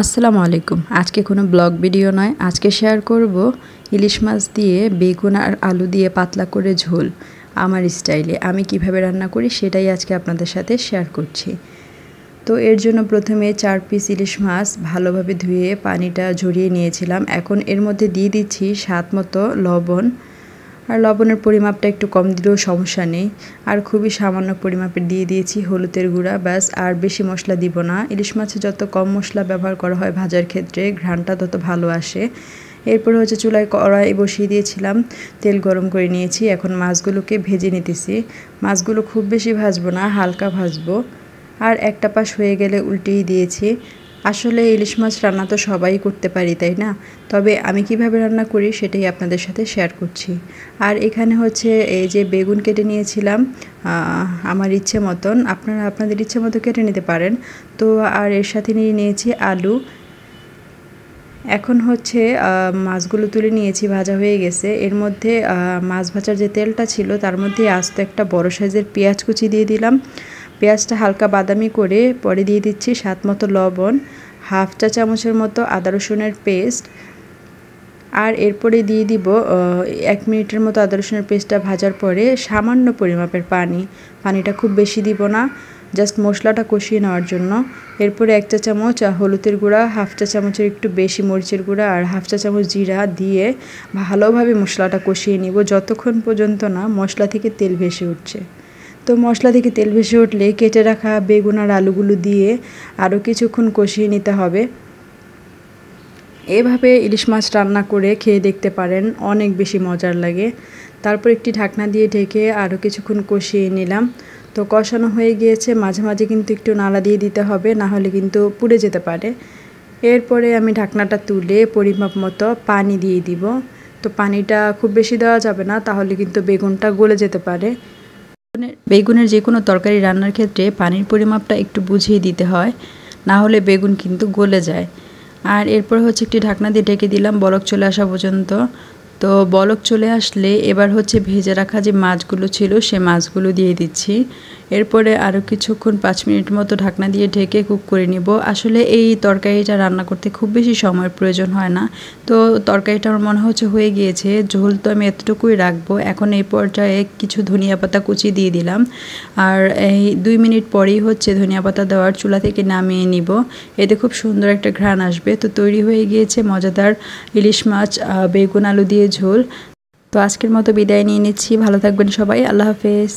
আসসালামু আলাইকুম। আজকে কোনো ব্লগ ভিডিও নয়, আজকে শেয়ার করব ইলিশ মাছ দিয়ে বেগুন আর আলু দিয়ে পাতলা করে ঝোল আমার স্টাইলে আমি কিভাবে রান্না করি সেটাই আজকে আপনাদের সাথে শেয়ার করছি। তো এর জন্য প্রথমে 4 পিস ইলিশ মাছ ভালোভাবে ধুয়ে পানিটা ঝরিয়ে নিয়েছিলাম। এখন এর মধ্যে দিয়ে দিচ্ছি স্বাদ মতো লবণ, আর লবণের পরিমাপটা একটু কম দিলেও সমস্যা নেই। আর খুবই সামান্য পরিমাপের দিয়ে দিয়েছি হলুদের গুঁড়া, ব্যাস। আর বেশি মশলা দিব না। ইলিশ মাছে যত কম মশলা ব্যবহার করা হয় ভাজার ক্ষেত্রে ঘ্রাণটা তত ভালো আসে। এরপর হচ্ছে চুলায় কড়াই বসিয়ে দিয়েছিলাম, তেল গরম করে নিয়েছি। এখন মাছগুলোকে ভেজে নিতেছি। মাছগুলো খুব বেশি ভাজবো না, হালকা ভাজবো। আর একটা পাশ হয়ে গেলে উল্টেই দিয়েছি। আসলে ইলিশ মাছ রান্না তো সবাই করতে পারি, তাই না? তবে আমি কিভাবে রান্না করি সেটাই আপনাদের সাথে শেয়ার করছি। আর এখানে হচ্ছে এই যে বেগুন কেটে নিয়েছিলাম আমার ইচ্ছে মতন, আপনারা আপনাদের ইচ্ছে মতো কেটে নিতে পারেন। তো আর এর সাথে নিয়ে নিয়েছি আলু। এখন হচ্ছে মাছগুলো তুলে নিয়েছি, ভাজা হয়ে গেছে। এর মধ্যে মাছ ভাজার যে তেলটা ছিল তার মধ্যে আস্ত একটা বড় সাইজের পেঁয়াজ কুচি দিয়ে দিলাম। পেঁয়াজটা হালকা বাদামি করে পরে দিয়ে দিচ্ছি স্বাদ মতো লবণ, হাফ চা চামচের মতো আদা রসুনের পেস্ট। আর এরপরে দিয়ে দিব 1 মিনিটের মতো আদা রসুনের পেস্টটা ভাজার পরে সামান্য পরিমাপের পানিটা খুব বেশি দিব না, জাস্ট মশলাটা কষিয়ে নেওয়ার জন্য। এরপরে 1 চা চামচ হলুদের গুঁড়া, হাফ চা চামচের একটু বেশি মরিচের গুঁড়া আর হাফ চা চামচ জিরা দিয়ে ভালোভাবে মশলাটা কষিয়ে নিব যতক্ষণ পর্যন্ত না মশলা থেকে তেল ভেসে উঠছে। তো মশলা থেকে তেল ভেসে উঠলে কেটে রাখা বেগুন আর আলুগুলো দিয়ে আরও কিছুক্ষণ কষিয়ে নিতে হবে। এভাবে ইলিশ মাছ রান্না করে খেয়ে দেখতে পারেন, অনেক বেশি মজার লাগে। তারপর একটি ঢাকনা দিয়ে ঢেকে আরও কিছুক্ষণ কষিয়ে নিলাম। তো কষানো হয়ে গিয়েছে, মাঝে মাঝে কিন্তু একটু নাড়া দিয়ে দিতে হবে, না হলে কিন্তু পুড়ে যেতে পারে। এরপরে আমি ঢাকনাটা তুলে পরিমাপ মতো পানি দিয়ে দিব। তো পানিটা খুব বেশি দেওয়া যাবে না, তাহলে কিন্তু বেগুনটা গলে যেতে পারে। বেগুনের যে কোনো তরকারি রান্নার ক্ষেত্রে পানির পরিমাপটা একটু বুঝিয়ে দিতে হয়, না হলে বেগুন কিন্তু গলে যায়। আর এরপর হচ্ছে একটি ঢাকনা দিয়ে ঢেকে দিলাম বলক চলে আসা পর্যন্ত। তো বলক চলে আসলে এবার হচ্ছে ভেজে রাখা যে মাছগুলো ছিল সে মাছগুলো দিয়ে দিচ্ছি। এরপরে আরও কিছুক্ষণ 5 মিনিট মতো ঢাকনা দিয়ে ঢেকে কুক করে নিব। আসলে এই তরকারিটা রান্না করতে খুব বেশি সময়ের প্রয়োজন হয় না। তো তরকারিটা আমার মনে হচ্ছে হয়ে গিয়েছে, ঝোল তো আমি এতটুকুই রাখবো। এখন এই পর্যায়ে কিছু ধনিয়া পাতা কুচি দিয়ে দিলাম। আর এই 2 মিনিট পরেই হচ্ছে ধনিয়া পাতা দেওয়ার, চুলা থেকে নামিয়ে নিব। এতে খুব সুন্দর একটা ঘ্রাণ আসবে। তো তৈরি হয়ে গিয়েছে মজাদার ইলিশ মাছ বেগুন আলু দিয়ে ঝোল। তো আজকের মতো বিদায় নিয়ে নিচ্ছি। ভালো থাকবেন সবাই। আল্লাহ হাফেজ।